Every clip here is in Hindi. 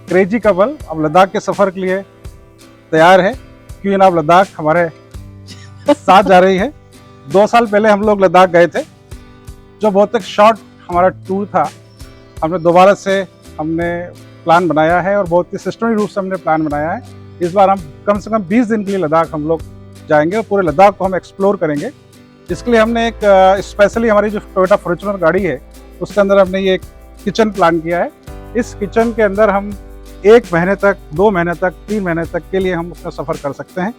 क्रेजी कपल अब लद्दाख के सफ़र के लिए तैयार है। क्यों ना अब लद्दाख हमारे साथ जा रही है। 2 साल पहले हम लोग लद्दाख गए थे, जो बहुत एक शॉर्ट हमारा टूर था। हमने दोबारा से हमने प्लान बनाया है और बहुत ही सिस्टमेटिक रूप से हमने प्लान बनाया है। इस बार हम कम से कम 20 दिन के लिए लद्दाख हम लोग जाएंगे और पूरे लद्दाख को हम एक्सप्लोर करेंगे। इसके लिए हमने एक स्पेशली हमारी जो टोयोटा फॉर्च्यूनर गाड़ी है उसके अंदर हमने ये एक किचन प्लान किया है। इस किचन के अंदर हम 1 महीने तक, 2 महीने तक, 3 महीने तक के लिए हम उसका सफ़र कर सकते हैं।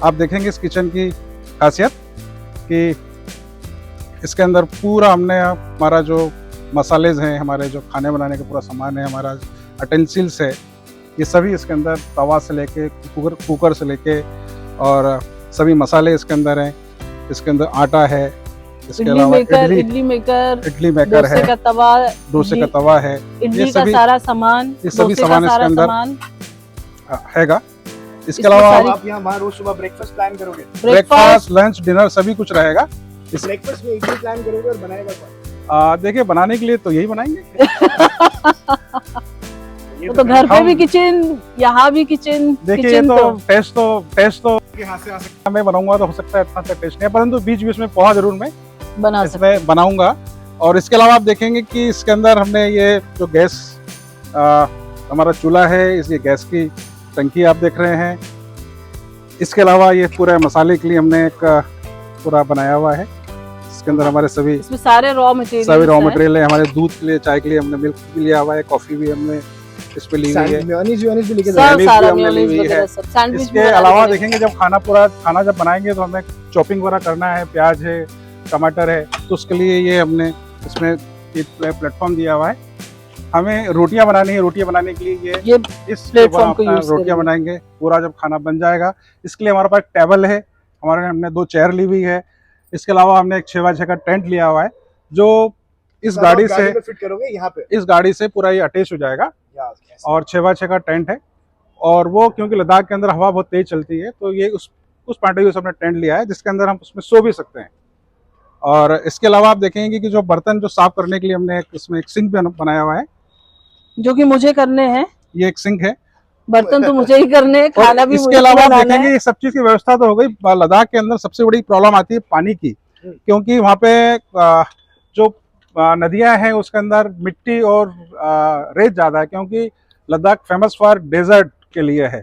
आप देखेंगे इस किचन की खासियत कि इसके अंदर पूरा हमने हमारा जो मसालेज हैं, हमारे जो खाने बनाने का पूरा सामान है, हमारा अटेंसिल्स है, ये सभी इसके अंदर, तवा से लेके कुकर से लेके और सभी मसाले इसके अंदर हैं। इसके अंदर आटा है, इसके अलावा इडली मेकर है, डोसे का तवा है, इडली का सारा सामान, ये सभी सामान इसके अंदर हैगा। इसके अलावा आप यहाँ वहाँ रोज सुबह ब्रेकफास्ट प्लान करोगे? ब्रेकफास्ट, लंच, डिनर सभी कुछ रहेगा। इस ब्रेकफास्ट में इडली प्लान करोगे और बनाएगा कौन? देखिए, बनाने के लिए तो यही बनाएंगे। तो घर पे भी किचन, यहाँ भी किचन। देखिए, ये तो टेस्ट तो हाथ से आ सकता है। मैं बनाऊंगा तो हो सकता है इतना टेस्ट नहीं है, परंतु बीच बीच में पोहा जरूर मैं इसमें बनाऊंगा। और इसके अलावा आप देखेंगे कि इसके अंदर हमने ये जो गैस हमारा चूल्हा है, इस ये गैस की टंकी आप देख रहे हैं। इसके अलावा ये पूरे मसाले के लिए हमने एक पूरा बनाया हुआ है। इसके अंदर हमारे सभी सारे रॉ मटेरियल है। हमारे दूध के लिए, चाय के लिए हमने मिल्क भी लिया हुआ है, कॉफी भी हमने इस पे ली हुई है, मेयोनीज भी लेके है। इसके अलावा देखेंगे जब खाना जब बनाएंगे तो हमें चॉपिंग वगैरह करना है, प्याज है, टमाटर है, तो उसके लिए ये हमने इसमें एक प्लेटफॉर्म दिया हुआ है। हमें रोटियां बनानी है, रोटियां बनाने के लिए ये इस प्लेटफॉर्म को रोटियां बनाएंगे। पूरा जब खाना बन जाएगा, इसके लिए हमारे पास टेबल है, हमने 2 चेयर ली हुई है। इसके अलावा हमने एक 6x6 का टेंट लिया हुआ है, जो इस गाड़ी से फिट करोगे यहाँ पे। इस गाड़ी से पूरा ये अटैच हो जाएगा और 6x6 का टेंट है। और वो क्योंकि लद्दाख के अंदर हवा बहुत तेज चलती है, तो ये उस पॉइंट ऑफ व्यू से हमने टेंट लिया है, जिसके अंदर हम उसमें सो भी सकते हैं। और इसके अलावा आप देखेंगे कि जो बर्तन जो साफ करने के लिए हमने इसमें एक सिंक भी बनाया हुआ है, जो कि मुझे करने हैं। ये एक सिंक है, बर्तन तो मुझे ही करने, खाना भी। इसके अलावा आप देखेंगे ये सब चीज की व्यवस्था तो हो गई। लद्दाख के अंदर सबसे बड़ी प्रॉब्लम आती है पानी की, क्योंकि वहाँ पे जो नदियां हैं उसके अंदर मिट्टी और रेत ज्यादा है, क्योंकि लद्दाख फेमस फॉर डेजर्ट के लिए है।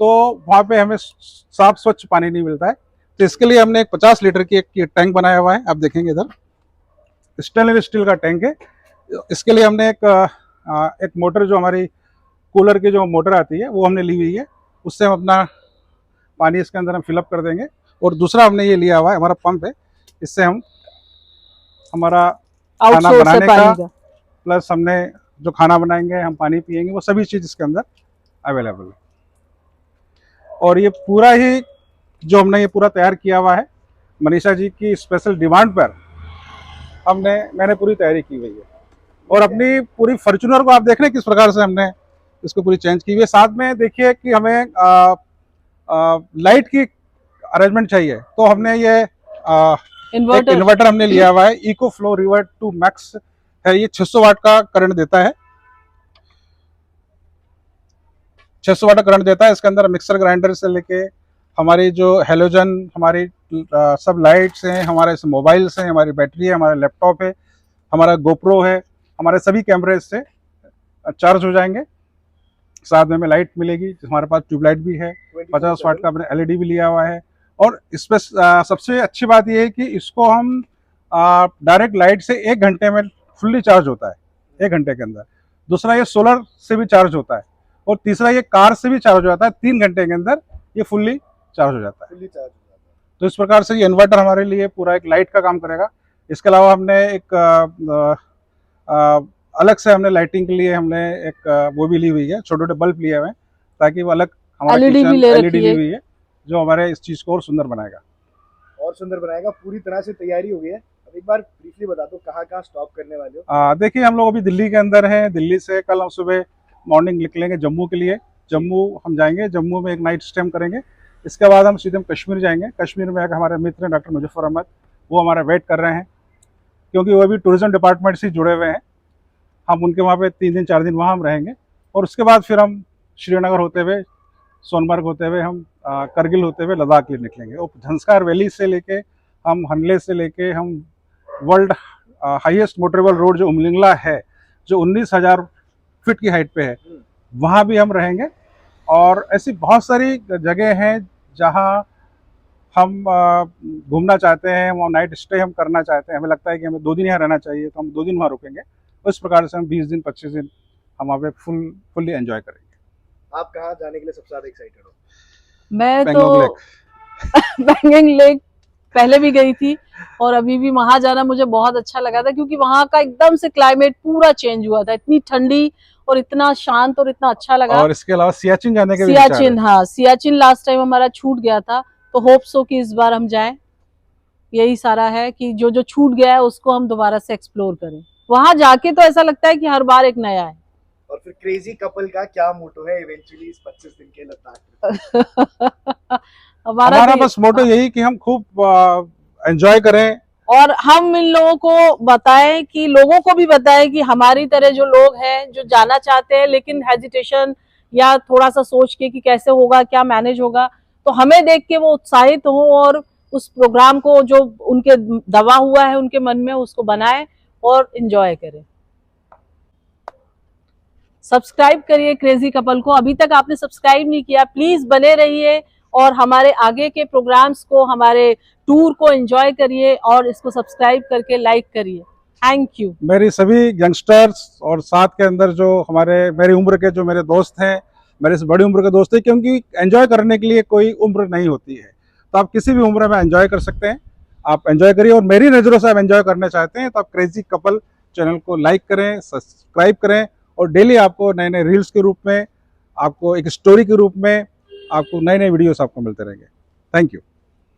तो वहाँ पे हमें साफ स्वच्छ पानी नहीं मिलता है। तो इसके लिए हमने एक 50 लीटर की एक टैंक बनाया हुआ है। आप देखेंगे इधर स्टेनलेस स्टील का टैंक है। इसके लिए हमने एक मोटर, जो हमारी कूलर की जो मोटर आती है वो हमने ली हुई है, उससे हम अपना पानी इसके अंदर हम फिलअप कर देंगे। और दूसरा हमने ये लिया हुआ है, हमारा पंप है, इससे हम हमारा खाना बनाने का प्लस हमने जो खाना बनाएंगे, हम पानी पिएंगे, वो सभी चीज़ इसके अंदर अवेलेबल है। और ये पूरा ही जो हमने ये पूरा तैयार किया हुआ है, मनीषा जी की स्पेशल डिमांड पर मैंने पूरी तैयारी की हुई है। और अपनी पूरी फॉर्च्यूनर को आप देख रहे हैं किस प्रकार से हमने इसको पूरी चेंज की हुई है। साथ में देखिए कि हमें लाइट की अरेंजमेंट चाहिए, तो हमने ये इन्वर्टर हमने लिया हुआ है। Echo flow revert to max है, ये 600 वाट का करंट देता है। 600 वाट का करंट देता है। इसके अंदर मिक्सर ग्राइंडर से लेके हमारी जो हेलोजन, हमारी सब लाइट्स हैं, हमारे मोबाइल्स हैं, हमारी बैटरी है, हमारा लैपटॉप है, हमारा गोप्रो है, हमारे सभी कैमरे से चार्ज हो जाएंगे। साथ में हमें लाइट मिलेगी, हमारे पास ट्यूबलाइट भी है, 50 वाट का हमने LED भी लिया हुआ है। और इसमें सबसे अच्छी बात यह है कि इसको हम डायरेक्ट लाइट से 1 घंटे में फुल्ली चार्ज होता है, 1 घंटे के अंदर। दूसरा, ये सोलर से भी चार्ज होता है। और तीसरा, ये कार से भी चार्ज हो जाता है, 3 घंटे के अंदर ये फुल्ली चार्ज हो जाता है। तो इस प्रकार से ये इन्वर्टर हमारे लिए पूरा एक लाइट का काम करेगा। इसके अलावा हमने एक अलग से हमने लाइटिंग के लिए हमने एक वो भी ली हुई है, छोटे छोटे बल्ब लिए हुए हैं, ताकि वो अलग हमारा LED ली हुई है, जो हमारे इस चीज को और सुंदर बनाएगा। पूरी तरह से तैयारी हो गई है। अब एक बार ब्रीफली बता दो कहाँ स्टॉप करने वाले हो। देखिए, हम लोग अभी दिल्ली के अंदर हैं। दिल्ली से कल हम सुबह मॉर्निंग निकलेंगे जम्मू के लिए। जम्मू हम जाएंगे, जम्मू में एक नाइट स्टे करेंगे। इसके बाद हम सीधे कश्मीर जाएंगे। कश्मीर में एक हमारे मित्र हैं डॉक्टर मुजफ्फर अहमद, वो हमारा वेट कर रहे हैं, क्योंकि वो भी टूरिज्म डिपार्टमेंट से जुड़े हुए हैं। हम उनके वहाँ पे 3 दिन 4 दिन वहाँ हम रहेंगे। और उसके बाद फिर हम श्रीनगर होते हुए, सोनमर्ग होते हुए, हम करगिल होते हुए लद्दाख के लिए निकलेंगे। और झंस्कार वैली से लेके हम हनले से लेके हम वर्ल्ड हाईएस्ट मोटरेबल रोड जो उमलिंगला है, जो 19,000 फीट की हाइट पे है, वहाँ भी हम रहेंगे। और ऐसी बहुत सारी जगह हैं जहाँ हम घूमना चाहते हैं, वहाँ नाइट स्टे हम करना चाहते हैं। हमें लगता है कि हमें 2 दिन यहाँ रहना चाहिए, तो हम 2 दिन वहाँ रुकेंगे। उस प्रकार से हम 20 दिन 25 दिन हम वहाँ पे फुल्ली एंजॉय करेंगे। आप कहाँ जाने के लिए सबसे ज्यादा एक्साइटेड हो? मैं पैंगोंग तो लेक। पैंगोंग लेक पहले भी गई थी और अभी भी वहां जाना मुझे बहुत अच्छा लगा था, क्योंकि वहां का एकदम से क्लाइमेट पूरा चेंज हुआ था, इतनी ठंडी और इतना शांत और इतना अच्छा लगा। और इसके अलावा सियाचिन जाने के भी विचार सियाचिन, है। हाँ सियाचिन लास्ट टाइम हमारा छूट गया था, तो होप सो कि इस बार हम जाएं। यही सारा है कि जो जो छूट गया है उसको हम दोबारा से एक्सप्लोर करें। वहां जाके तो ऐसा लगता है कि हर बार एक नया है। और फिर क्रेजी कपल का क्या मोटो है इवेंचुअली इस 25 दिन के लद्दाख? हमारा तो बस मोटो यही कि हम खूब एंजॉय करें। और हम इन लोगों को बताएं कि लोगों को भी बताएं कि हमारी तरह जो लोग हैं जो जाना चाहते हैं लेकिन हेजिटेशन या थोड़ा सा सोच के कि कैसे होगा, क्या मैनेज होगा, तो हमें देख के वो उत्साहित हो और उस प्रोग्राम को जो उनके दबा हुआ है उनके मन में उसको बनाएं और एंजॉय करें। सब्सक्राइब करिए क्रेजी कपल को। अभी तक आपने सब्सक्राइब नहीं किया, प्लीज बने रहिए और हमारे आगे के प्रोग्राम्स को, हमारे टूर को एंजॉय करिए और इसको सब्सक्राइब करके लाइक करिए। Thank you. मेरी सभी यंगस्टर्स और साथ के अंदर जो मेरी उम्र के जो मेरे दोस्त हैं, मेरे से बड़ी उम्र के दोस्त हैं, क्योंकि एंजॉय करने के लिए कोई उम्र नहीं होती है, तो आप किसी भी उम्र में एंजॉय कर सकते हैं। आप एंजॉय करिए और मेरी नज़रों से आप एंजॉय करना चाहते हैं तो आप क्रेजी कपल चैनल को लाइक करें, सब्सक्राइब करें और डेली आपको नए नए रील्स के रूप में, आपको एक स्टोरी के रूप में, आपको नए नए वीडियोस आपको मिलते रहेंगे। Thank you.